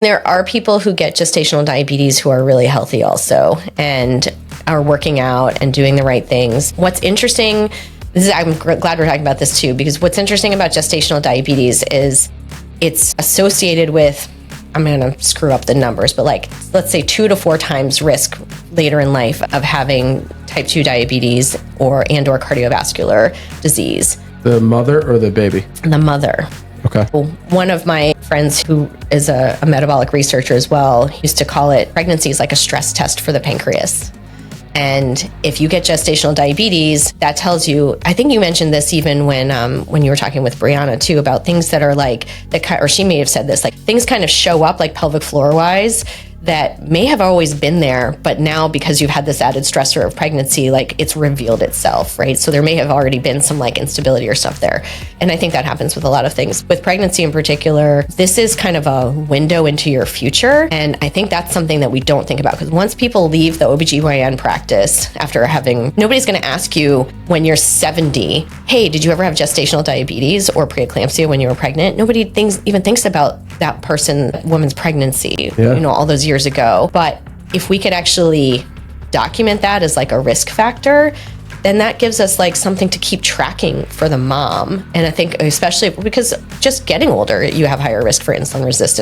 There are people who get gestational diabetes who are really healthy also and are working out and doing the right things. What's interesting, I'm glad we're talking about this too, because what's interesting about gestational diabetes is it's associated with, I'm going to screw up the numbers, but like, let's say 2 to 4 times risk later in life of having type 2 diabetes or cardiovascular disease. The mother or the baby? The mother. Okay. One of my friends who is a metabolic researcher as well used to call it pregnancy is like a stress test for the pancreas. And if you get gestational diabetes, that tells you, I think you mentioned this even when you were talking with Brianna too, about things that are like, or she may have said this, like things kind of show up like pelvic floor wise that may have always been there, but now because you've had this added stressor of pregnancy, like it's revealed itself, right? So there may have already been some like instability or stuff there. And I think that happens with a lot of things. With pregnancy in particular, this is kind of a window into your future. And I think that's something that we don't think about, because once people leave the OB-GYN practice after nobody's going to ask you when you're 70, hey, did you ever have gestational diabetes or preeclampsia when you were pregnant? Nobody even thinks about that woman's pregnancy, all those years ago. But if we could actually document that as like a risk factor, then that gives us like something to keep tracking for the mom. And I think especially because just getting older, you have higher risk for insulin resistance.